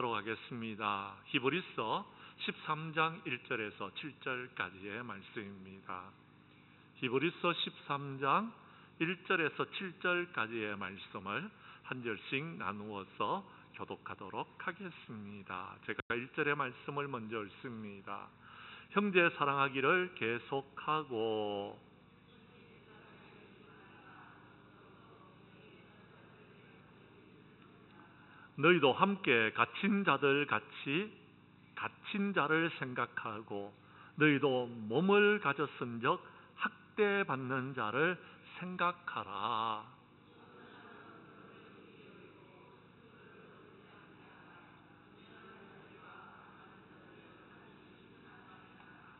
하겠습니다. 히브리서 13장 1절에서 7절까지의 말씀입니다. 히브리서 13장 1절에서 7절까지의 말씀을 한 절씩 나누어서 교독하도록 하겠습니다. 제가 1절의 말씀을 먼저 읽습니다. 형제 사랑하기를 계속하고 너희도 함께 갇힌 자들 같이 갇힌 자를 생각하고 너희도 몸을 가졌은즉 학대받는 자를 생각하라.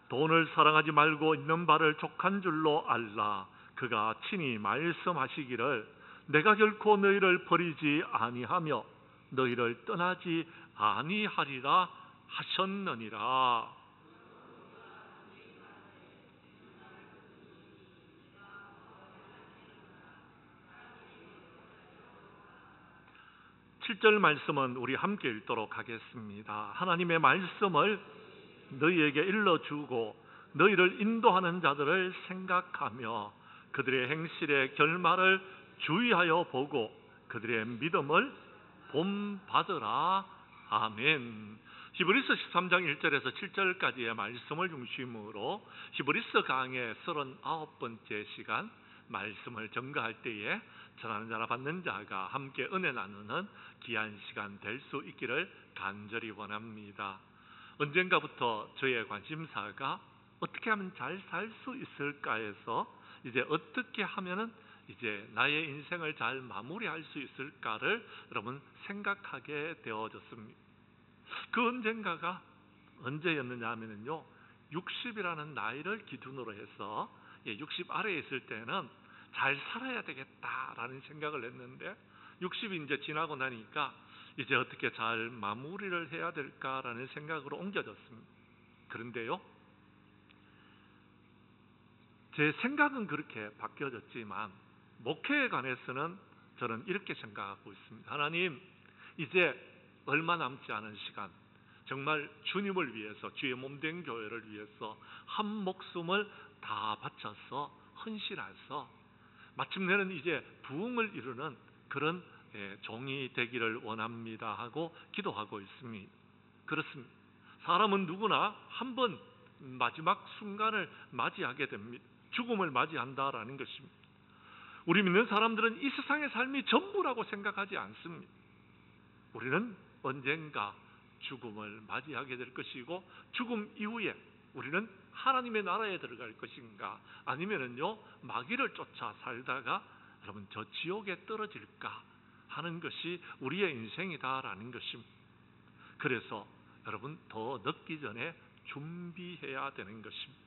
돈을 사랑하지 말고 있는 바를 족한 줄로 알라. 그가 친히 말씀하시기를 내가 결코 너희를 버리지 아니하며 너희를 떠나지 아니하리라 하셨느니라. 칠 절 말씀은 우리 함께 읽도록 하겠습니다. 하나님의 말씀을 너희에게 일러주고 너희를 인도하는 자들을 생각하며 그들의 행실의 결말을 주의하여 보고 그들의 믿음을 본받으라. 아멘. 히브리서 13장 1절에서 7절까지의 말씀을 중심으로 히브리서 강의 39번째 시간 말씀을 전가할 때에 전하는 자나 받는 자가 함께 은혜 나누는 귀한 시간 될 수 있기를 간절히 원합니다. 언젠가부터 저의 관심사가 어떻게 하면 잘 살 수 있을까에서 이제 어떻게 하면은 이제 나의 인생을 잘 마무리할 수 있을까를 여러분 생각하게 되어졌습니다. 그 언젠가가 언제였느냐 하면요 60이라는 나이를 기준으로 해서 60 아래에 있을 때는 잘 살아야 되겠다라는 생각을 했는데 60이 이제 지나고 나니까 이제 어떻게 잘 마무리를 해야 될까라는 생각으로 옮겨졌습니다. 그런데요 제 생각은 그렇게 바뀌어졌지만 목회에 관해서는 저는 이렇게 생각하고 있습니다. 하나님, 이제 얼마 남지 않은 시간 정말 주님을 위해서 주의 몸된 교회를 위해서 한 목숨을 다 바쳐서 헌신해서 마침내는 이제 부흥을 이루는 그런 종이 되기를 원합니다 하고 기도하고 있습니다. 그렇습니다. 사람은 누구나 한번 마지막 순간을 맞이하게 됩니다. 죽음을 맞이한다라는 것입니다. 우리 믿는 사람들은 이 세상의 삶이 전부라고 생각하지 않습니다. 우리는 언젠가 죽음을 맞이하게 될 것이고 죽음 이후에 우리는 하나님의 나라에 들어갈 것인가 아니면은요 마귀를 쫓아 살다가 여러분 저 지옥에 떨어질까 하는 것이 우리의 인생이다라는 것입니다. 그래서 여러분 더 늦기 전에 준비해야 되는 것입니다.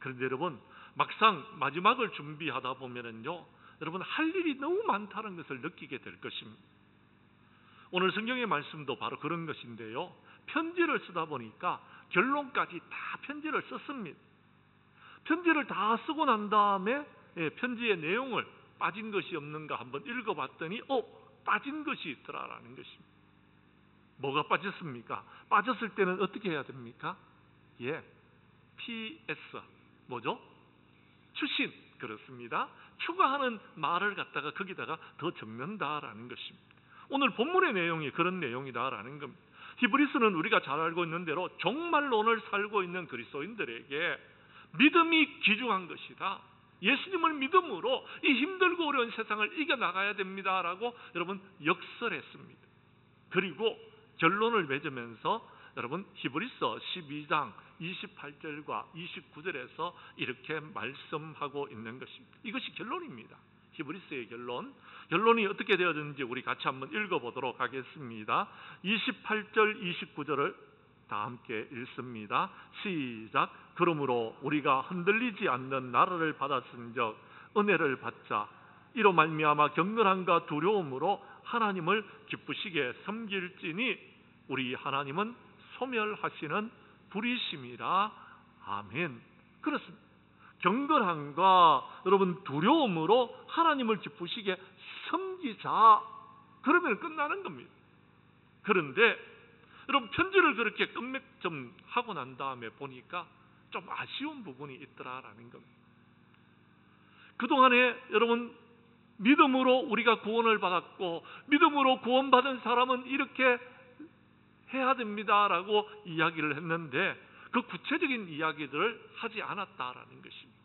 그런데 여러분 막상 마지막을 준비하다 보면은요 여러분 할 일이 너무 많다는 것을 느끼게 될 것입니다. 오늘 성경의 말씀도 바로 그런 것인데요 편지를 쓰다 보니까 결론까지 다 편지를 썼습니다. 편지를 다 쓰고 난 다음에 편지의 내용을 빠진 것이 없는가 한번 읽어봤더니 빠진 것이 있더라라는 것입니다. 뭐가 빠졌습니까? 빠졌을 때는 어떻게 해야 됩니까? PS 뭐죠? 추신. 그렇습니다. 추가하는 말을 갖다가 거기다가 더 적는다라는 것입니다. 오늘 본문의 내용이 그런 내용이다라는 겁니다. 히브리서는 우리가 잘 알고 있는 대로 종말론을 살고 있는 그리스도인들에게 믿음이 귀중한 것이다. 예수님을 믿음으로 이 힘들고 어려운 세상을 이겨나가야 됩니다라고 여러분 역설했습니다. 그리고 결론을 맺으면서 여러분 히브리서 12장 28절과 29절에서 이렇게 말씀하고 있는 것입니다. 이것이 결론입니다. 히브리서의 결론이 어떻게 되어졌는지 우리 같이 한번 읽어보도록 하겠습니다. 28절 29절을 다 함께 읽습니다. 시작. 그러므로 우리가 흔들리지 않는 나라를 받았은즉 은혜를 받자. 이로 말미암아 격렬함과 두려움으로 하나님을 기쁘시게 섬길지니 우리 하나님은 소멸하시는 불이심이라. 아멘. 그렇습니다. 경건함과 여러분 두려움으로 하나님을 기쁘시게 섬기자. 그러면 끝나는 겁니다. 그런데 여러분 편지를 그렇게 끝맺 좀 하고 난 다음에 보니까 좀 아쉬운 부분이 있더라라는 겁니다. 그동안에 여러분 믿음으로 우리가 구원을 받았고 믿음으로 구원받은 사람은 이렇게 해야 됩니다라고 이야기를 했는데 그 구체적인 이야기들을 하지 않았다라는 것입니다.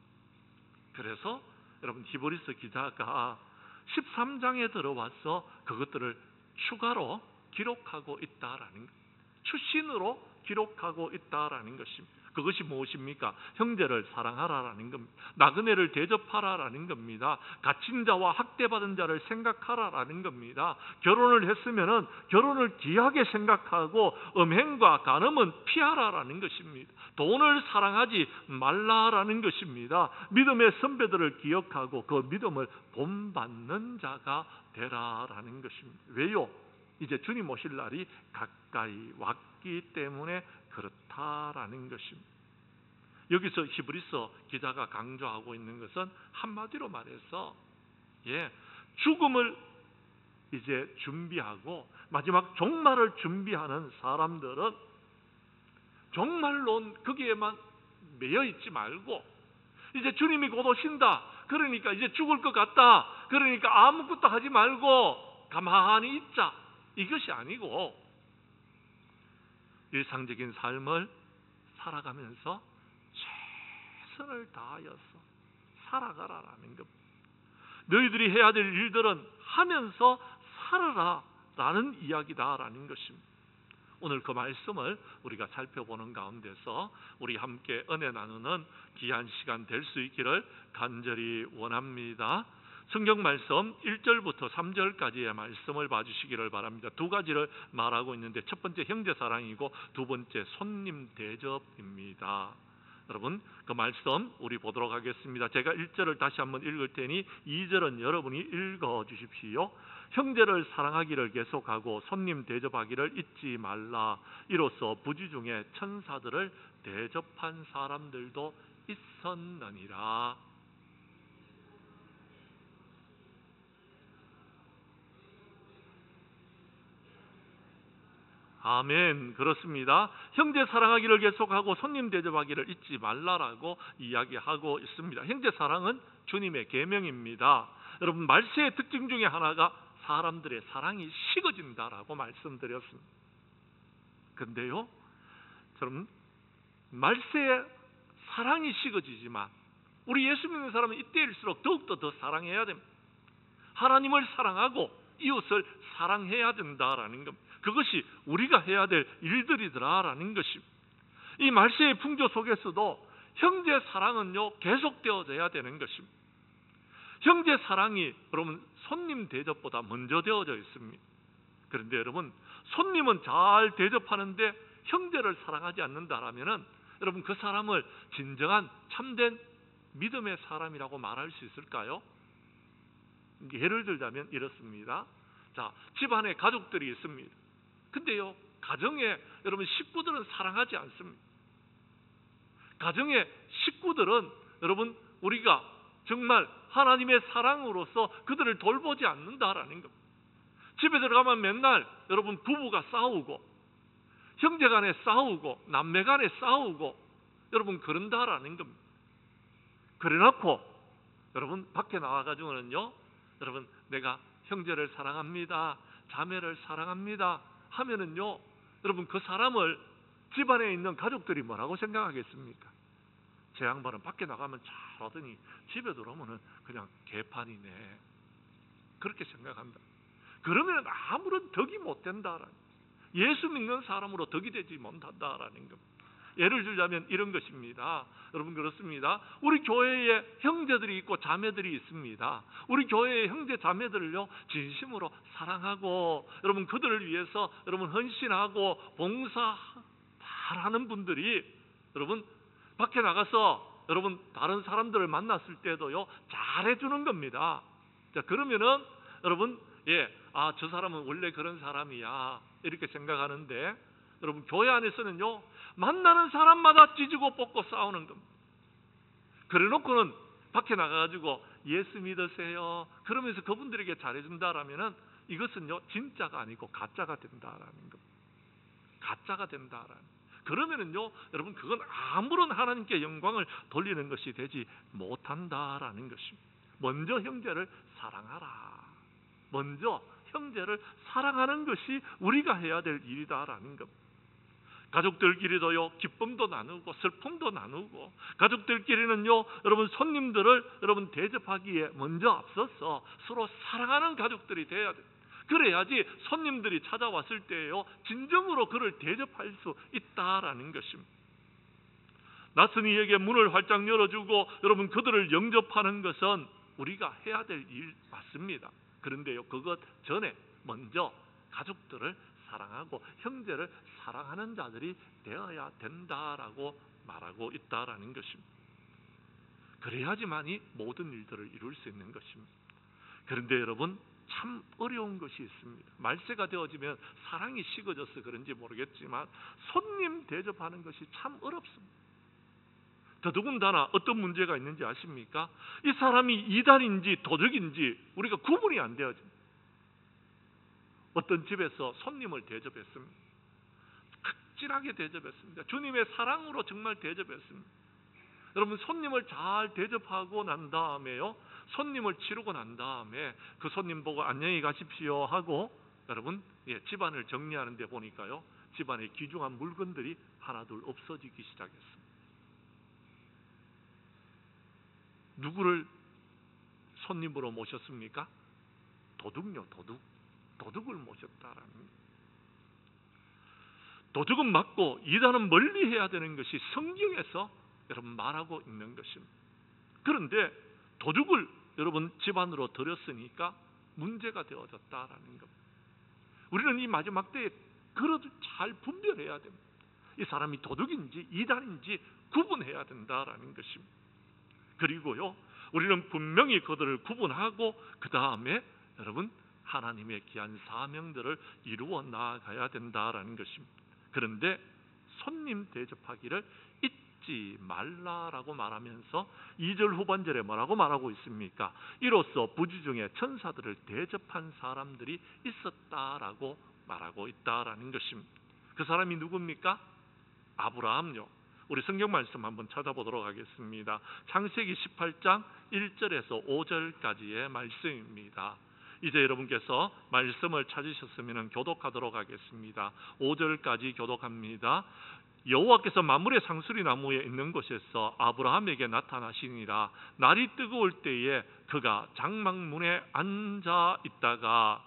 그래서 여러분 히브리서 기자가 13장에 들어와서 그것들을 추가로 기록하고 있다라는 것, 추신으로 기록하고 있다라는 것입니다. 그것이 무엇입니까? 형제를 사랑하라라는 겁니다. 나그네를 대접하라라는 겁니다. 갇힌 자와 학대받은 자를 생각하라라는 겁니다. 결혼을 했으면은 결혼을 귀하게 생각하고 음행과 간음은 피하라라는 것입니다. 돈을 사랑하지 말라라는 것입니다. 믿음의 선배들을 기억하고 그 믿음을 본받는 자가 되라라는 것입니다. 왜요? 이제 주님 오실 날이 가까이 왔기 때문에 그렇다라는 것입니다. 여기서 히브리서 기자가 강조하고 있는 것은 한마디로 말해서 죽음을 이제 준비하고 마지막 종말을 준비하는 사람들은 정말로 거기에만 매여 있지 말고 이제 주님이 곧 오신다. 그러니까 이제 죽을 것 같다. 그러니까 아무것도 하지 말고 가만히 있자. 이것이 아니고 일상적인 삶을 살아가면서 최선을 다하여서 살아가라라는 것. 너희들이 해야 될 일들은 하면서 살아라라는 이야기다라는 것입니다. 오늘 그 말씀을 우리가 살펴보는 가운데서 우리 함께 은혜 나누는 귀한 시간 될 수 있기를 간절히 원합니다. 성경 말씀 1절부터 3절까지의 말씀을 봐주시기를 바랍니다. 두 가지를 말하고 있는데 첫 번째 형제사랑이고 두 번째 손님 대접입니다. 여러분 그 말씀 우리 보도록 하겠습니다. 제가 1절을 다시 한번 읽을 테니 2절은 여러분이 읽어 주십시오. 형제를 사랑하기를 계속하고 손님 대접하기를 잊지 말라. 이로써 부지 중에 천사들을 대접한 사람들도 있었느니라. 아멘. 그렇습니다. 형제 사랑하기를 계속하고 손님 대접하기를 잊지 말라라고 이야기하고 있습니다. 형제 사랑은 주님의 계명입니다. 여러분 말세의 특징 중에 하나가 사람들의 사랑이 식어진다라고 말씀드렸습니다. 근데요, 여러분 말세의 사랑이 식어지지만 우리 예수 믿는 사람은 이때일수록 더욱더 더 사랑해야 됩니다. 하나님을 사랑하고 이웃을 사랑해야 된다라는 겁니다. 그것이 우리가 해야 될 일들이더라라는 것입니다. 이 말세의 풍조 속에서도 형제 사랑은요 계속되어져야 되는 것입니다. 형제 사랑이 여러분 손님 대접보다 먼저 되어져 있습니다. 그런데 여러분 손님은 잘 대접하는데 형제를 사랑하지 않는다라면은 여러분 그 사람을 진정한 참된 믿음의 사람이라고 말할 수 있을까요? 예를 들자면 이렇습니다. 자, 집안에 가족들이 있습니다. 근데요 가정에 여러분 식구들은 사랑하지 않습니다. 가정의 식구들은 여러분 우리가 정말 하나님의 사랑으로서 그들을 돌보지 않는다라는 겁니다. 집에 들어가면 맨날 여러분 부부가 싸우고 형제 간에 싸우고 남매 간에 싸우고 여러분 그런다라는 겁니다. 그래놓고 여러분 밖에 나와가지고는요 여러분 내가 형제를 사랑합니다, 자매를 사랑합니다 하면은요 여러분 그 사람을 집안에 있는 가족들이 뭐라고 생각하겠습니까? 제 양반은 밖에 나가면 잘하더니 집에 들어오면은 그냥 개판이네 그렇게 생각한다. 그러면 아무런 덕이 못 된다라는, 예수 믿는 사람으로 덕이 되지 못한다라는 겁니다. 예를 들자면 이런 것입니다. 여러분 그렇습니다. 우리 교회에 형제들이 있고 자매들이 있습니다. 우리 교회의 형제 자매들을요 진심으로 사랑하고 여러분 그들을 위해서 여러분 헌신하고 봉사 잘하는 분들이 여러분 밖에 나가서 여러분 다른 사람들을 만났을 때도요 잘해주는 겁니다. 자 그러면은 여러분 저 사람은 원래 그런 사람이야 이렇게 생각하는데 여러분 교회 안에서는요 만나는 사람마다 찢고 뽑고 싸우는 겁니다. 그래놓고는 밖에 나가가지고 예수 믿으세요 그러면서 그분들에게 잘해준다라면은 이것은요 진짜가 아니고 가짜가 된다라는 겁니다. 가짜가 된다라는. 그러면은요, 여러분, 그건 아무런 하나님께 영광을 돌리는 것이 되지 못한다라는 것입니다. 먼저 형제를 사랑하라. 먼저 형제를 사랑하는 것이 우리가 해야 될 일이다라는 겁니다. 가족들끼리도요, 기쁨도 나누고 슬픔도 나누고, 가족들끼리는요, 여러분, 손님들을 여러분 대접하기에 먼저 앞서서 서로 사랑하는 가족들이 돼야 돼요. 그래야지 손님들이 찾아왔을 때에요, 진정으로 그를 대접할 수 있다라는 것입니다. 낯선 이에게 문을 활짝 열어주고 여러분 그들을 영접하는 것은 우리가 해야 될 일 맞습니다. 그런데요, 그것 전에 먼저 가족들을 사랑하고 형제를 사랑하는 자들이 되어야 된다라고 말하고 있다라는 것입니다. 그래야지만이 모든 일들을 이룰 수 있는 것입니다. 그런데 여러분, 참 어려운 것이 있습니다. 말세가 되어지면 사랑이 식어져서 그런지 모르겠지만 손님 대접하는 것이 참 어렵습니다. 더더군다나 어떤 문제가 있는지 아십니까? 이 사람이 이단인지 도적인지 우리가 구분이 안 되어집니다. 어떤 집에서 손님을 대접했습니다. 극진하게 대접했습니다. 주님의 사랑으로 정말 대접했습니다. 여러분, 손님을 잘 대접하고 난 다음에요, 손님을 치르고 난 다음에 그 손님 보고 안녕히 가십시오 하고 여러분, 집안을 정리하는 데 보니까요, 집안에 귀중한 물건들이 하나둘 없어지기 시작했습니다. 누구를 손님으로 모셨습니까? 도둑요, 도둑. 도둑을 모셨다라는 거예요. 도둑은 맞고 이단은 멀리 해야 되는 것이 성경에서 여러분 말하고 있는 것입니다. 그런데 도둑을 여러분 집안으로 들였으니까 문제가 되어졌다라는 겁니다. 우리는 이 마지막 때에 그것을 잘 분별해야 됩니다. 이 사람이 도둑인지 이단인지 구분해야 된다라는 것입니다. 그리고요, 우리는 분명히 그들을 구분하고 그 다음에 여러분 하나님의 귀한 사명들을 이루어 나아가야 된다라는 것입니다. 그런데 손님 대접하기를 잊지 말라라고 말하면서 2절 후반절에 뭐라고 말하고 있습니까? 이로써 부지 중에 천사들을 대접한 사람들이 있었다라고 말하고 있다라는 것입니다. 그 사람이 누굽니까? 아브라함요. 우리 성경 말씀 한번 찾아보도록 하겠습니다. 창세기 18장 1절에서 5절까지의 말씀입니다. 이제 여러분께서 말씀을 찾으셨으면 교독하도록 하겠습니다. 5절까지 교독합니다. 여호와께서 만물의 상수리 나무에 있는 곳에서 아브라함에게 나타나시니라. 날이 뜨거울 때에 그가 장막문에 앉아 있다가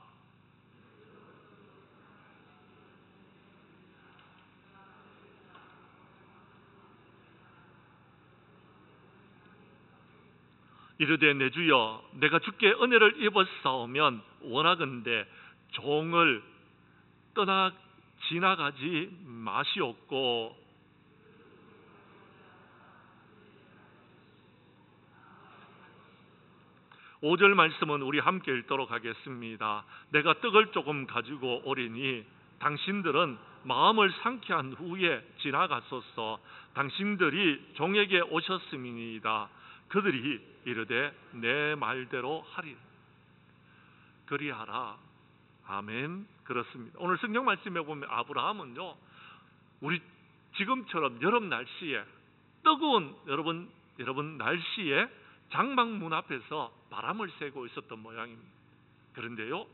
이르되 내 주여, 내가 주께 은혜를 입었사오면 원하건대 종을 떠나 지나가지 마시옵고 5절 말씀은 우리 함께 읽도록 하겠습니다. 내가 떡을 조금 가지고 오리니 당신들은 마음을 상쾌한 후에 지나가소서. 당신들이 종에게 오셨음이니이다. 그들이 이르되 내 말대로 하리라. 그리하라. 아멘. 그렇습니다. 오늘 성경 말씀에 보면 아브라함은요, 우리 지금처럼 여름 날씨에 뜨거운 여러분 날씨에 장막문 앞에서 바람을 쐬고 있었던 모양입니다. 그런데요,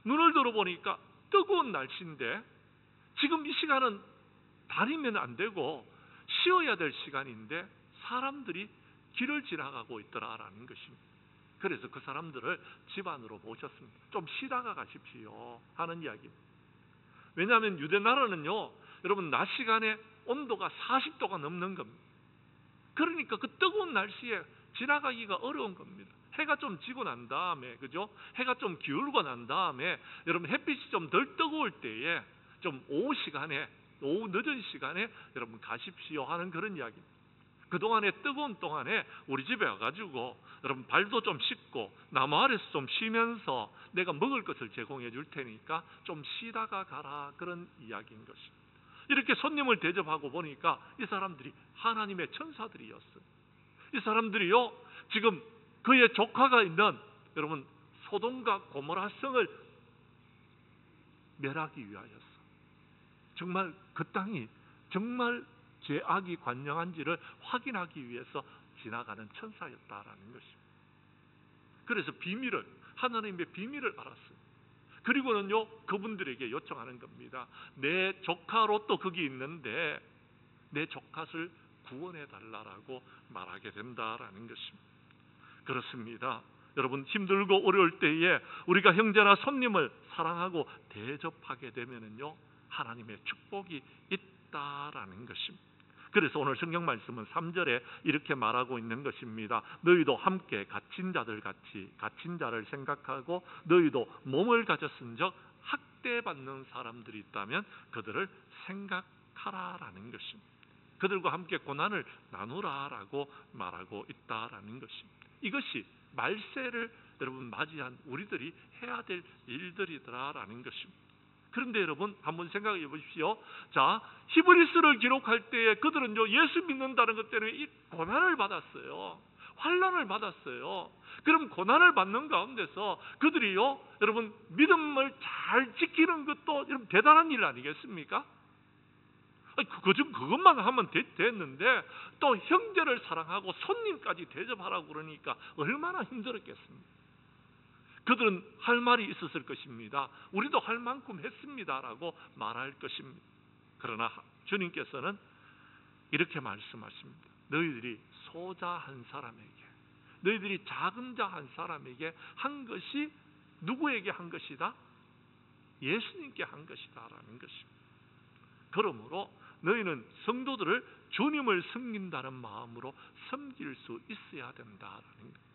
눈을 들어보니까 뜨거운 날씨인데 지금 이 시간은 다니면 안 되고 쉬어야 될 시간인데 사람들이 길을 지나가고 있더라라는 것입니다. 그래서 그 사람들을 집 안으로 모셨습니다. 좀 쉬다가 가십시오 하는 이야기입니다. 왜냐하면 유대 나라는요, 여러분 낮 시간에 온도가 40도가 넘는 겁니다. 그러니까 그 뜨거운 날씨에 지나가기가 어려운 겁니다. 해가 좀 지고 난 다음에, 그죠? 해가 좀 기울고 난 다음에 여러분 햇빛이 좀 덜 뜨거울 때에 좀 오후 늦은 시간에 여러분 가십시오 하는 그런 이야기입니다. 그동안에 뜨거운 동안에 우리 집에 와가지고 여러분 발도 좀 씻고 나무 아래서 좀 쉬면서 내가 먹을 것을 제공해 줄 테니까 좀 쉬다가 가라, 그런 이야기인 것입니다. 이렇게 손님을 대접하고 보니까 이 사람들이 하나님의 천사들이었어요. 이 사람들이요, 지금 그의 조카가 있는 여러분 소돔과 고모라 성을 멸하기 위하였어. 정말 그 땅이 정말 죄악이 관영한지를 확인하기 위해서 지나가는 천사였다라는 것입니다. 그래서 하나님의 비밀을 알았어요. 그리고는요, 그분들에게 요청하는 겁니다. 내 조카 롯도 거기 있는데 내 조카를 구원해 달라라고 말하게 된다라는 것입니다. 그렇습니다. 여러분, 힘들고 어려울 때에 우리가 형제나 손님을 사랑하고 대접하게 되면은요, 하나님의 축복이 있다라는 것입니다. 그래서 오늘 성경 말씀은 3절에 이렇게 말하고 있는 것입니다. 너희도 함께 갇힌 자들 같이 갇힌 자를 생각하고 너희도 몸을 가졌은즉 학대받는 사람들이 있다면 그들을 생각하라라는 것입니다. 그들과 함께 고난을 나누라라고 말하고 있다라는 것입니다. 이것이 말세를 여러분 맞이한 우리들이 해야 될 일들이더라라는 것입니다. 그런데 여러분 한번 생각해 보십시오. 자, 히브리서를 기록할 때에 그들은요, 예수 믿는다는 것 때문에 이 고난을 받았어요. 환난을 받았어요. 그럼 고난을 받는 가운데서 그들이요, 여러분 믿음을 잘 지키는 것도 여러분 대단한 일 아니겠습니까? 그것만 하면 됐는데 또 형제를 사랑하고 손님까지 대접하라고 그러니까 얼마나 힘들었겠습니까? 그들은 할 말이 있었을 것입니다. 우리도 할 만큼 했습니다라고 말할 것입니다. 그러나 주님께서는 이렇게 말씀하십니다. 너희들이 소자 한 사람에게, 너희들이 작은 자 한 사람에게 한 것이 누구에게 한 것이다? 예수님께 한 것이다라는 것입니다. 그러므로 너희는 성도들을 주님을 섬긴다는 마음으로 섬길 수 있어야 된다라는 것.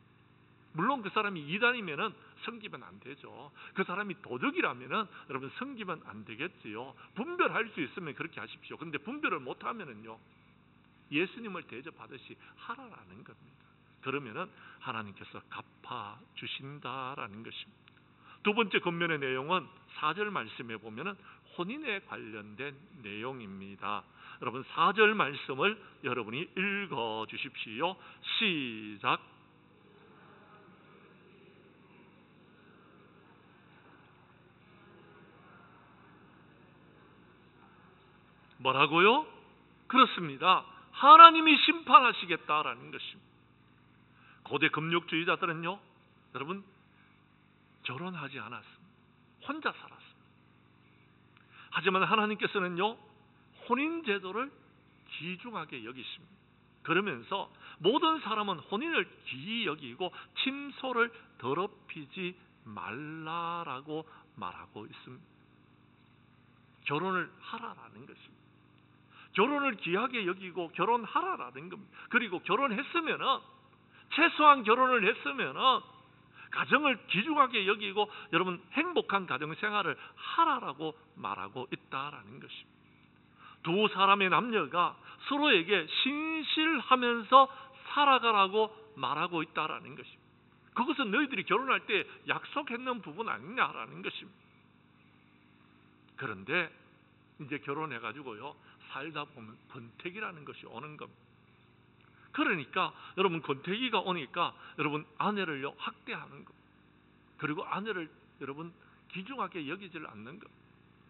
물론 그 사람이 이단이면은 섬기면 안 되죠. 그 사람이 도적이라면은 여러분 섬기면 안 되겠지요. 분별할 수 있으면 그렇게 하십시오. 그런데 분별을 못 하면은요, 예수님을 대접하듯이 하라라는 겁니다. 그러면은 하나님께서 갚아 주신다라는 것입니다. 두 번째 권면의 내용은 4절 말씀에 보면은 혼인에 관련된 내용입니다. 여러분 4절 말씀을 여러분이 읽어 주십시오. 시작. 뭐라고요? 그렇습니다. 하나님이 심판하시겠다라는 것입니다. 고대 금욕주의자들은요, 여러분 결혼하지 않았습니다. 혼자 살았습니다. 하지만 하나님께서는요, 혼인 제도를 귀중하게 여기십니다. 그러면서 모든 사람은 혼인을 귀히 여기고 침소를 더럽히지 말라라고 말하고 있습니다. 결혼을 하라라는 것입니다. 결혼을 귀하게 여기고 결혼하라라는 겁니다. 그리고 결혼했으면은, 최소한 결혼을 했으면은 가정을 귀중하게 여기고 여러분 행복한 가정 생활을 하라라고 말하고 있다라는 것입니다. 두 사람의 남녀가 서로에게 신실하면서 살아가라고 말하고 있다라는 것입니다. 그것은 너희들이 결혼할 때 약속했는 부분 아니냐라는 것입니다. 그런데 이제 결혼해가지고요, 살다 보면 권태기라는 것이 오는 겁니다. 그러니까 여러분 권태기가 오니까 여러분 아내를요 학대하는 것, 그리고 아내를 여러분 귀중하게 여기질 않는 것,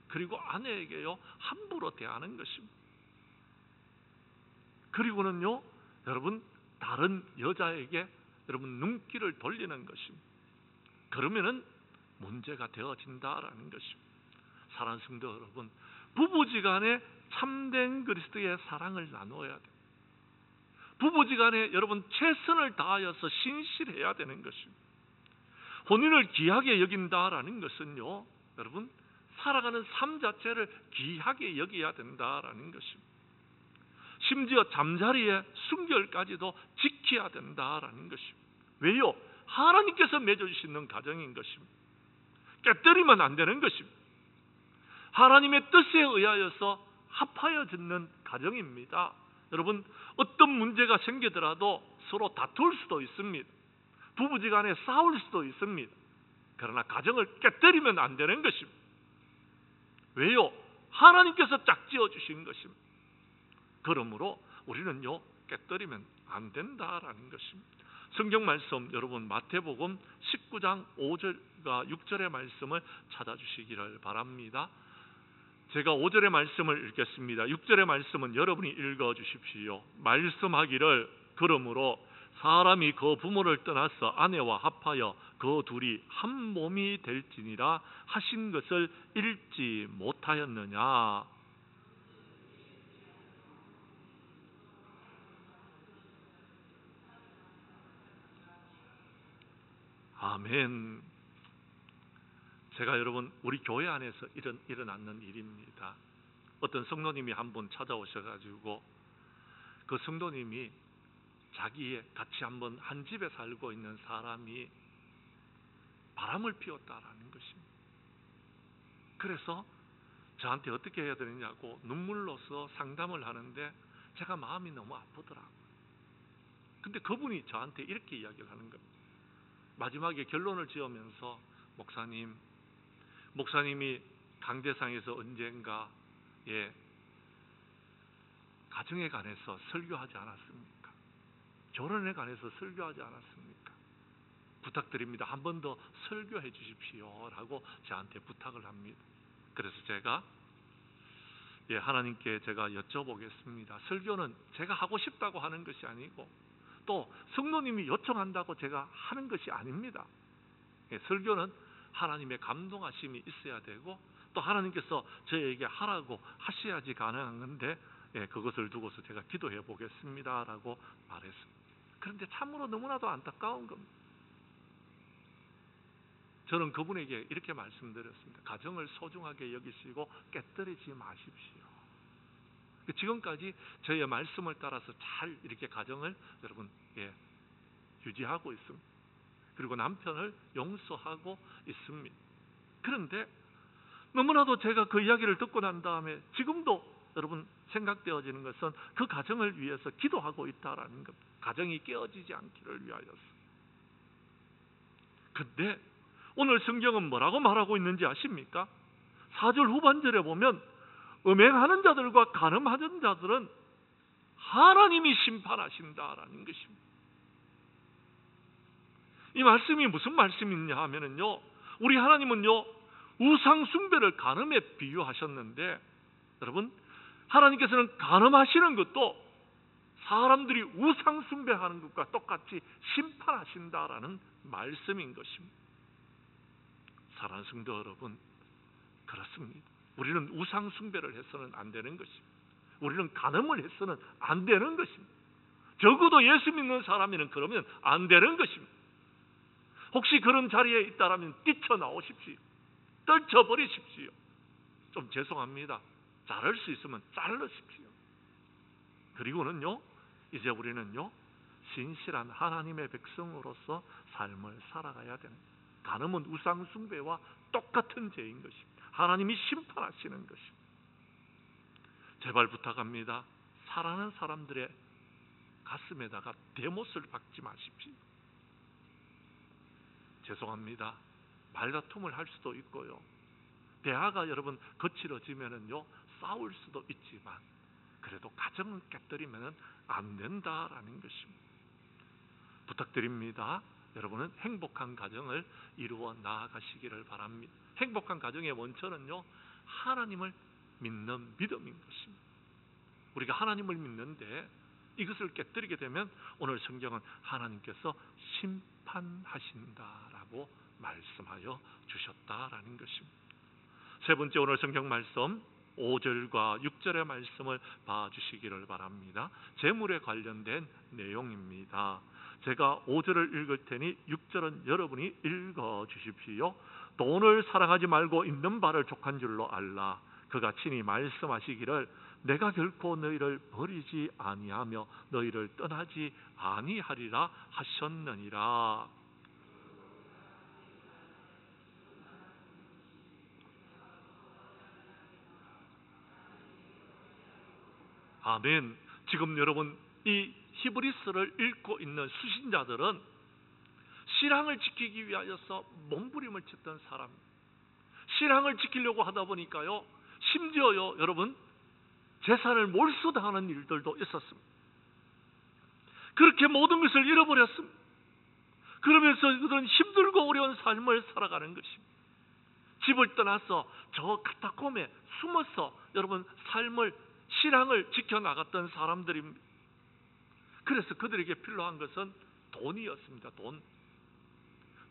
그리고 아내에게요 함부로 대하는 것입니다. 그리고는요 여러분 다른 여자에게 여러분 눈길을 돌리는 것입니다. 그러면은 문제가 되어진다라는 것입니다. 사랑하는 성도 여러분, 부부지간에 참된 그리스도의 사랑을 나누어야 돼요. 부부지간에 여러분 최선을 다하여서 신실해야 되는 것입니다. 혼인을 귀하게 여긴다라는 것은요, 여러분 살아가는 삶 자체를 귀하게 여겨야 된다라는 것입니다. 심지어 잠자리의 순결까지도 지켜야 된다라는 것입니다. 왜요? 하나님께서 맺어주시는 가정인 것입니다. 깨뜨리면 안 되는 것입니다. 하나님의 뜻에 의하여서 합하여 짓는 가정입니다. 여러분 어떤 문제가 생기더라도 서로 다툴 수도 있습니다. 부부지간에 싸울 수도 있습니다. 그러나 가정을 깨뜨리면 안 되는 것입니다. 왜요? 하나님께서 짝지어 주신 것입니다. 그러므로 우리는요 깨뜨리면 안 된다라는 것입니다. 성경 말씀 여러분 마태복음 19장 5절과 6절의 말씀을 찾아주시기를 바랍니다. 제가 5절의 말씀을 읽겠습니다. 6절의 말씀은 여러분이 읽어 주십시오. 말씀하기를 그러므로 사람이 그 부모를 떠나서 아내와 합하여 그 둘이 한 몸이 될지니라 하신 것을 읽지 못하였느냐. 아멘. 제가 여러분 우리 교회 안에서 일어났는 일입니다. 어떤 성도님이 한 분 찾아오셔가지고 그 성도님이 자기의 같이 한번 한 집에 살고 있는 사람이 바람을 피웠다라는 것입니다. 그래서 저한테 어떻게 해야 되느냐고 눈물로서 상담을 하는데 제가 마음이 너무 아프더라고요. 근데 그분이 저한테 이렇게 이야기를 하는 겁니다. 마지막에 결론을 지으면서 목사님이 강대상에서 언젠가 가정에 관해서 설교하지 않았습니까? 결혼에 관해서 설교하지 않았습니까? 부탁드립니다. 한 번 더 설교해 주십시오 라고 저한테 부탁을 합니다. 그래서 제가 하나님께 제가 여쭤보겠습니다. 설교는 제가 하고 싶다고 하는 것이 아니고 또 성도님이 요청한다고 제가 하는 것이 아닙니다. 설교는 하나님의 감동하심이 있어야 되고 또 하나님께서 저에게 하라고 하셔야지 가능한 건데 그것을 두고서 제가 기도해 보겠습니다 라고 말했습니다. 그런데 참으로 너무나도 안타까운 겁니다. 저는 그분에게 이렇게 말씀드렸습니다. 가정을 소중하게 여기시고 깨뜨리지 마십시오. 지금까지 저의 말씀을 따라서 잘 이렇게 가정을 여러분 유지하고 있습니다. 그리고 남편을 용서하고 있습니다. 그런데 너무나도 제가 그 이야기를 듣고 난 다음에 지금도 여러분 생각되어지는 것은 그 가정을 위해서 기도하고 있다라는 겁니다. 가정이 깨어지지 않기를 위하여서. 근데 오늘 성경은 뭐라고 말하고 있는지 아십니까? 4절 후반절에 보면 음행하는 자들과 간음하는 자들은 하나님이 심판하신다라는 것입니다. 이 말씀이 무슨 말씀이냐 하면은요, 우리 하나님은요 우상 숭배를 간음에 비유하셨는데 여러분 하나님께서는 간음하시는 것도 사람들이 우상 숭배하는 것과 똑같이 심판하신다라는 말씀인 것입니다. 사랑하는 성도 여러분, 그렇습니다. 우리는 우상 숭배를 해서는 안 되는 것입니다. 우리는 간음을 해서는 안 되는 것입니다. 적어도 예수 믿는 사람이면 그러면 안 되는 것입니다. 혹시 그런 자리에 있다라면 뛰쳐나오십시오. 떨쳐버리십시오. 좀 죄송합니다. 자를 수 있으면 자르십시오. 그리고는요, 이제 우리는요 신실한 하나님의 백성으로서 삶을 살아가야 됩니다. 간음은 우상 숭배와 똑같은 죄인 것입니다. 하나님이 심판하시는 것입니다. 제발 부탁합니다. 사랑하는 사람들의 가슴에다가 대못을 박지 마십시오. 죄송합니다. 말다툼을 할 수도 있고요. 대화가 여러분 거칠어지면은요 싸울 수도 있지만 그래도 가정을 깨뜨리면은 안 된다라는 것입니다. 부탁드립니다. 여러분은 행복한 가정을 이루어 나아가시기를 바랍니다. 행복한 가정의 원천은요 하나님을 믿는 믿음인 것입니다. 우리가 하나님을 믿는데 이것을 깨뜨리게 되면 오늘 성경은 하나님께서 심판하신다라고 말씀하여 주셨다라는 것입니다. 세 번째 오늘 성경 말씀 5절과 6절의 말씀을 봐주시기를 바랍니다. 재물에 관련된 내용입니다. 제가 5절을 읽을 테니 6절은 여러분이 읽어 주십시오. 돈을 사랑하지 말고 있는 바를 족한 줄로 알라. 그가 친히 말씀하시기를 내가 결코 너희를 버리지 아니하며 너희를 떠나지 아니하리라 하셨느니라. 아멘. 지금 여러분 이 히브리서를 읽고 있는 수신자들은 신앙을 지키기 위하여서 몸부림을 쳤던 사람, 신앙을 지키려고 하다 보니까요 심지어요 여러분 재산을 몰수당하는 일들도 있었습니다. 그렇게 모든 것을 잃어버렸습니다. 그러면서 그들은 힘들고 어려운 삶을 살아가는 것입니다. 집을 떠나서 저 카타콤에 숨어서 여러분 신앙을 지켜나갔던 사람들입니다. 그래서 그들에게 필요한 것은 돈이었습니다.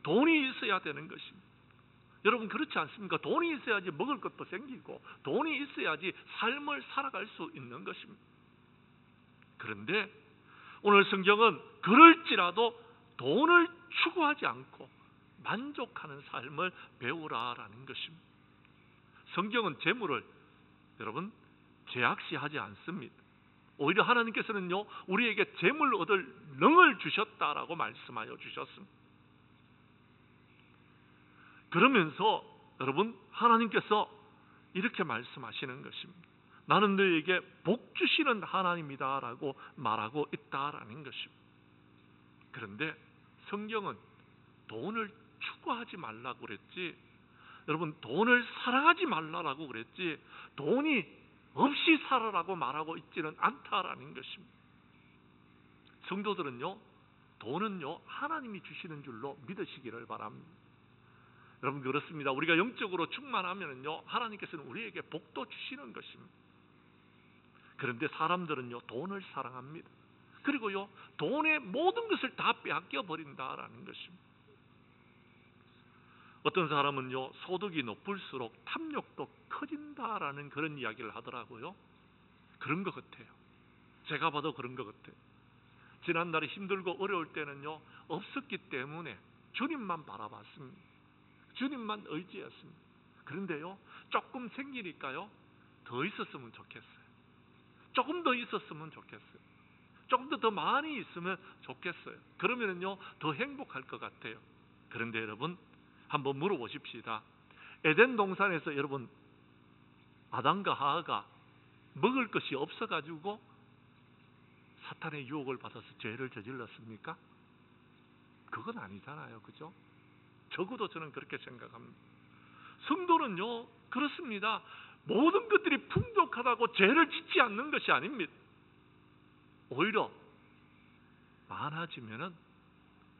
돈이 있어야 되는 것입니다. 여러분 그렇지 않습니까? 돈이 있어야지 먹을 것도 생기고 돈이 있어야지 삶을 살아갈 수 있는 것입니다. 그런데 오늘 성경은 그럴지라도 돈을 추구하지 않고 만족하는 삶을 배우라라는 것입니다. 성경은 재물을 여러분 제약시하지 않습니다. 오히려 하나님께서는요 우리에게 재물 얻을 능을 주셨다라고 말씀하여 주셨습니다. 그러면서 여러분 하나님께서 이렇게 말씀하시는 것입니다. 나는 너에게 복 주시는 하나님이다라고 말하고 있다라는 것입니다. 그런데 성경은 돈을 추구하지 말라고 그랬지, 여러분 돈을 사랑하지 말라라고 그랬지 돈이 없이 살아라고 말하고 있지는 않다라는 것입니다. 성도들은요 돈은요 하나님이 주시는 줄로 믿으시기를 바랍니다. 여러분 그렇습니다. 우리가 영적으로 충만하면은요 하나님께서는 우리에게 복도 주시는 것입니다. 그런데 사람들은요 돈을 사랑합니다. 그리고요 돈의 모든 것을 다 빼앗겨 버린다라는 것입니다. 어떤 사람은요 소득이 높을수록 탐욕도 커진다라는 그런 이야기를 하더라고요. 그런 것 같아요. 제가 봐도 그런 것 같아요. 지난날에 힘들고 어려울 때는요 없었기 때문에 주님만 바라봤습니다. 주님만 의지했습니다. 그런데요 조금 생기니까요 더 있었으면 좋겠어요. 조금 더 있었으면 좋겠어요. 조금 더 많이 있으면 좋겠어요. 그러면은요 더 행복할 것 같아요. 그런데 여러분 한번 물어보십시다. 에덴 동산에서 여러분 아담과 하와가 먹을 것이 없어가지고 사탄의 유혹을 받아서 죄를 저질렀습니까? 그건 아니잖아요. 그죠? 적어도 저는 그렇게 생각합니다. 성도는요 그렇습니다. 모든 것들이 풍족하다고 죄를 짓지 않는 것이 아닙니다. 오히려 많아지면은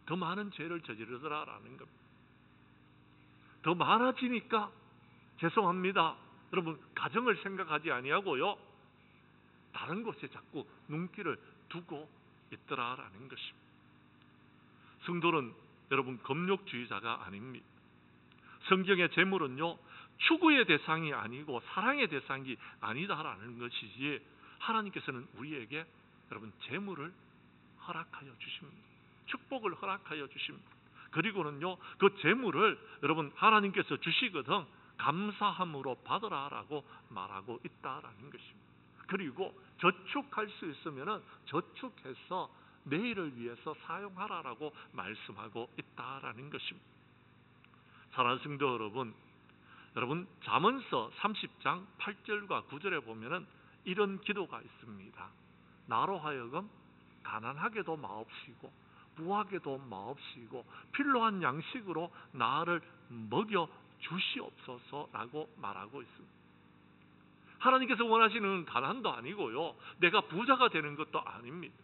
더 많은 죄를 저지르더라라는 겁니다. 더 많아지니까 죄송합니다. 여러분 가정을 생각하지 아니하고요 다른 곳에 자꾸 눈길을 두고 있더라라는 것입니다. 성도는 여러분 금욕주의자가 아닙니다. 성경의 재물은요 추구의 대상이 아니고 사랑의 대상이 아니다라는 것이지 하나님께서는 우리에게 여러분 재물을 허락하여 주십니다. 축복을 허락하여 주십니다. 그리고는요 그 재물을 여러분 하나님께서 주시거든 감사함으로 받으라라고 말하고 있다라는 것입니다. 그리고 저축할 수 있으면은 저축해서 내일을 위해서 사용하라라고 말씀하고 있다라는 것입니다. 사랑하는 성도 여러분 잠언서 30장 8절과 9절에 보면은 이런 기도가 있습니다. 나로 하여금 가난하게도 마옵시고 부하게도 마옵시고 필요한 양식으로 나를 먹여 주시옵소서라고 말하고 있습니다. 하나님께서 원하시는 가난도 아니고요 내가 부자가 되는 것도 아닙니다.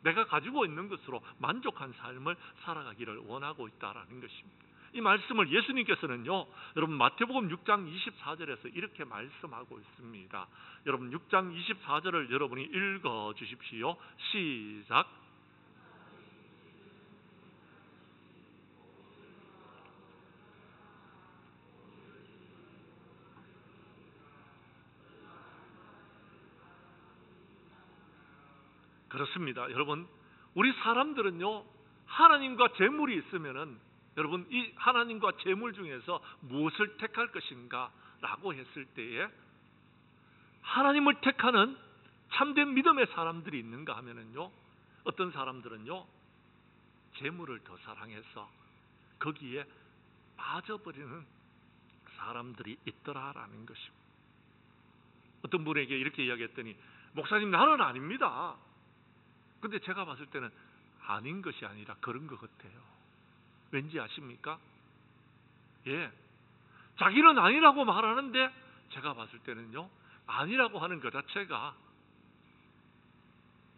내가 가지고 있는 것으로 만족한 삶을 살아가기를 원하고 있다라는 것입니다. 이 말씀을 예수님께서는요 여러분 마태복음 6장 24절에서 이렇게 말씀하고 있습니다. 여러분 6장 24절을 여러분이 읽어 주십시오. 시작. 그렇습니다. 여러분 우리 사람들은요 하나님과 재물이 있으면은 여러분 이 하나님과 재물 중에서 무엇을 택할 것인가 라고 했을 때에 하나님을 택하는 참된 믿음의 사람들이 있는가 하면은요 어떤 사람들은요 재물을 더 사랑해서 거기에 빠져버리는 사람들이 있더라라는 것입니다. 어떤 분에게 이렇게 이야기했더니 목사님 나는 아닙니다. 근데 제가 봤을 때는 아닌 것이 아니라 그런 것 같아요. 왠지 아십니까? 예, 자기는 아니라고 말하는데 제가 봤을 때는요 아니라고 하는 것 자체가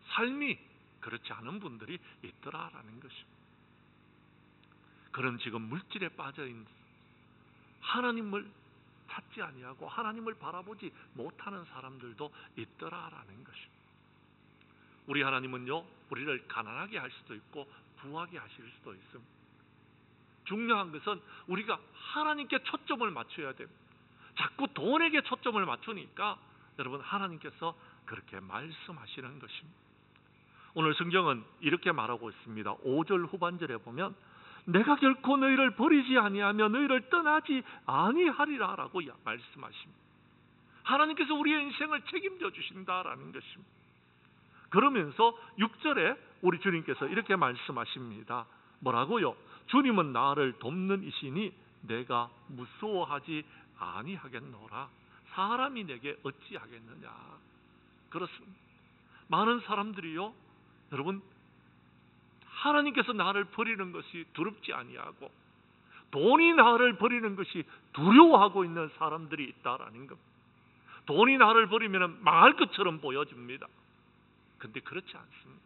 삶이 그렇지 않은 분들이 있더라라는 것입니다. 그런 지금 물질에 빠져있는 하나님을 찾지 아니하고 하나님을 바라보지 못하는 사람들도 있더라라는 것입니다. 우리 하나님은요, 우리를 가난하게 할 수도 있고 부하게 하실 수도 있습니다. 중요한 것은 우리가 하나님께 초점을 맞춰야 됩니다. 자꾸 돈에게 초점을 맞추니까 여러분, 하나님께서 그렇게 말씀하시는 것입니다. 오늘 성경은 이렇게 말하고 있습니다. 5절 후반절에 보면 내가 결코 너희를 버리지 아니하며 너희를 떠나지 아니하리라 라고 말씀하십니다. 하나님께서 우리의 인생을 책임져 주신다라는 것입니다. 그러면서 6절에 우리 주님께서 이렇게 말씀하십니다. 뭐라고요? 주님은 나를 돕는 이시니 내가 무서워하지 아니하겠노라. 사람이 내게 어찌하겠느냐. 그렇습니다. 많은 사람들이요, 여러분, 하나님께서 나를 버리는 것이 두렵지 아니하고 돈이 나를 버리는 것이 두려워하고 있는 사람들이 있다라는 것. 돈이 나를 버리면 망할 것처럼 보여집니다. 근데 그렇지 않습니다.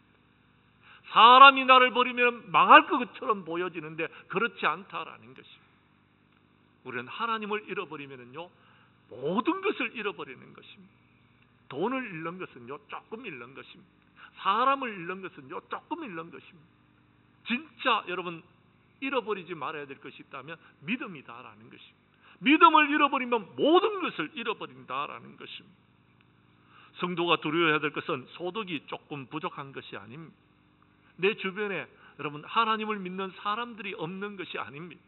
사람이 나를 버리면 망할 것처럼 보여지는데 그렇지 않다라는 것입니다. 우리는 하나님을 잃어버리면요, 모든 것을 잃어버리는 것입니다. 돈을 잃는 것은요, 조금 잃는 것입니다. 사람을 잃는 것은요, 조금 잃는 것입니다. 진짜 여러분, 잃어버리지 말아야 될 것이 있다면 믿음이다라는 것입니다. 믿음을 잃어버리면 모든 것을 잃어버린다라는 것입니다. 성도가 두려워해야 될 것은 소득이 조금 부족한 것이 아닙니다. 내 주변에 여러분, 하나님을 믿는 사람들이 없는 것이 아닙니다.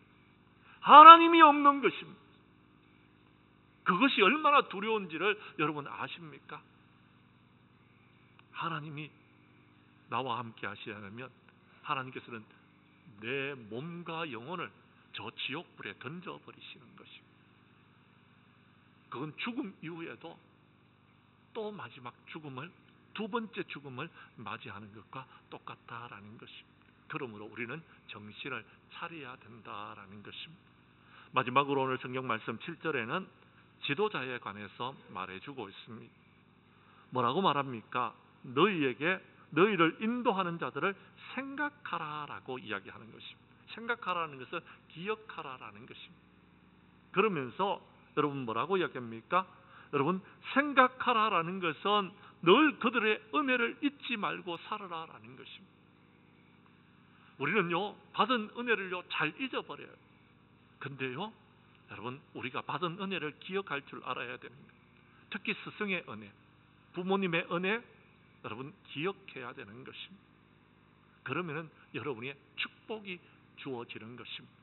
하나님이 없는 것입니다. 그것이 얼마나 두려운지를 여러분 아십니까? 하나님이 나와 함께 하시려면 하나님께서는 내 몸과 영혼을 저 지옥불에 던져버리시는 것입니다. 그건 죽음 이후에도 또 마지막 죽음을, 두 번째 죽음을 맞이하는 것과 똑같다라는 것입니다. 그러므로 우리는 정신을 차려야 된다라는 것입니다. 마지막으로 오늘 성경 말씀 7절에는 지도자에 관해서 말해주고 있습니다. 뭐라고 말합니까? 너희를 인도하는 자들을 생각하라라고 이야기하는 것입니다. 생각하라는 것은 기억하라라는 것입니다. 그러면서 여러분 뭐라고 이야기합니까? 여러분, 생각하라라는 것은 늘 그들의 은혜를 잊지 말고 살아라라는 것입니다. 우리는요, 받은 은혜를요 잘 잊어버려요. 근데요, 여러분, 우리가 받은 은혜를 기억할 줄 알아야 됩니다. 특히 스승의 은혜, 부모님의 은혜, 여러분 기억해야 되는 것입니다. 그러면은 여러분의 축복이 주어지는 것입니다.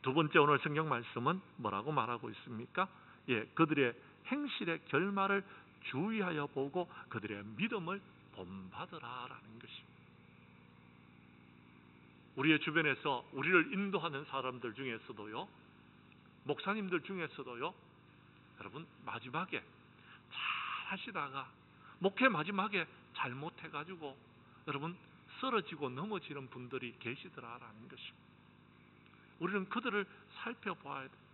두 번째 오늘 성경 말씀은 뭐라고 말하고 있습니까? 그들의 행실의 결말을 주의하여 보고 그들의 믿음을 본받으라라는 것입니다. 우리의 주변에서 우리를 인도하는 사람들 중에서도요, 목사님들 중에서도요, 여러분 마지막에 잘 하시다가 목회 마지막에 잘못해가지고 여러분 쓰러지고 넘어지는 분들이 계시더라라는 것입니다. 우리는 그들을 살펴봐야 돼요.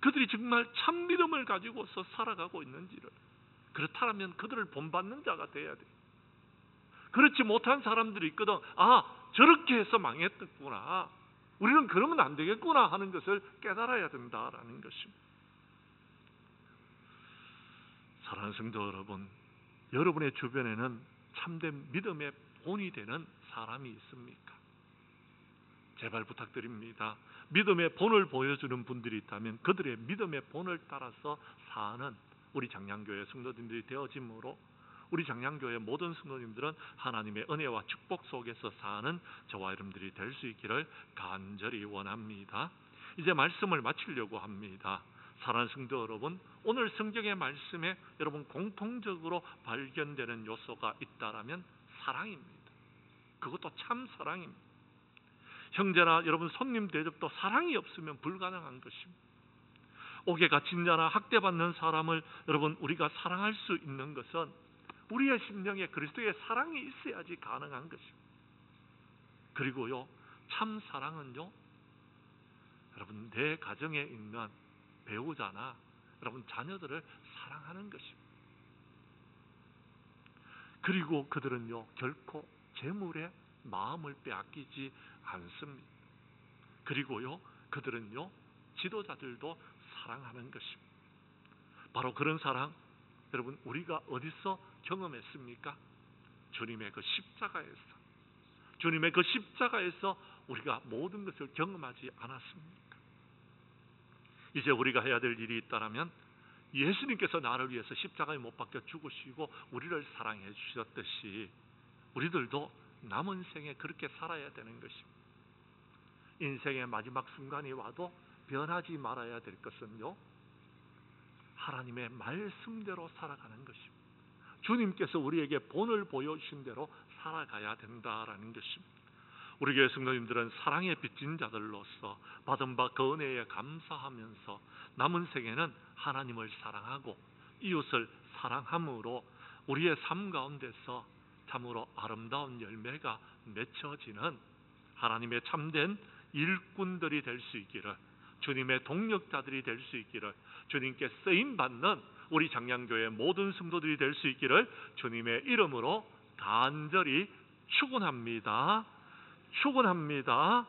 그들이 정말 참 믿음을 가지고서 살아가고 있는지를. 그렇다면 그들을 본받는 자가 돼야 돼요. 그렇지 못한 사람들이 있거든. 저렇게 해서 망했구나, 우리는 그러면 안 되겠구나 하는 것을 깨달아야 된다라는 것입니다. 사랑하는 성도 여러분, 여러분의 주변에는 참된 믿음의 본이 되는 사람이 있습니까? 제발 부탁드립니다. 믿음의 본을 보여주는 분들이 있다면 그들의 믿음의 본을 따라서 사는 우리 장량교회 성도님들이 되어짐으로 우리 장량교회 모든 성도님들은 하나님의 은혜와 축복 속에서 사는 저와 여러분들이 될 수 있기를 간절히 원합니다. 이제 말씀을 마치려고 합니다. 사랑하는 성도 여러분, 오늘 성경의 말씀에 여러분 공통적으로 발견되는 요소가 있다라면 사랑입니다. 그것도 참 사랑입니다. 형제나 여러분 손님 대접도 사랑이 없으면 불가능한 것입니다. 옥에 갇힌 자나 학대받는 사람을 여러분 우리가 사랑할 수 있는 것은 우리의 심령에 그리스도의 사랑이 있어야지 가능한 것입니다. 그리고요, 참 사랑은요, 여러분 내 가정에 있는 배우자나 여러분 자녀들을 사랑하는 것입니다. 그리고 그들은요 결코 재물에 마음을 빼앗기지 않습니다. 그리고요 그들은요 지도자들도 사랑하는 것입니다. 바로 그런 사랑, 여러분 우리가 어디서 경험했습니까? 주님의 그 십자가에서. 주님의 그 십자가에서 우리가 모든 것을 경험하지 않았습니까? 이제 우리가 해야 될 일이 있다면 예수님께서 나를 위해서 십자가에 못 박혀 죽으시고 우리를 사랑해 주셨듯이 우리들도 남은 생에 그렇게 살아야 되는 것입니다. 인생의 마지막 순간이 와도 변하지 말아야 될 것은요, 하나님의 말씀대로 살아가는 것입니다. 주님께서 우리에게 본을 보여주신 대로 살아가야 된다라는 것입니다. 우리 교회 성도님들은 사랑에 빚진 자들로서 받은 바 그 은혜에 감사하면서 남은 생에는 하나님을 사랑하고 이웃을 사랑함으로 우리의 삶 가운데서 참으로 아름다운 열매가 맺혀지는 하나님의 참된 일꾼들이 될 수 있기를, 주님의 동력자들이 될 수 있기를, 주님께 쓰임받는 우리 장량교회 모든 성도들이 될 수 있기를 주님의 이름으로 간절히 축원합니다. 축원합니다.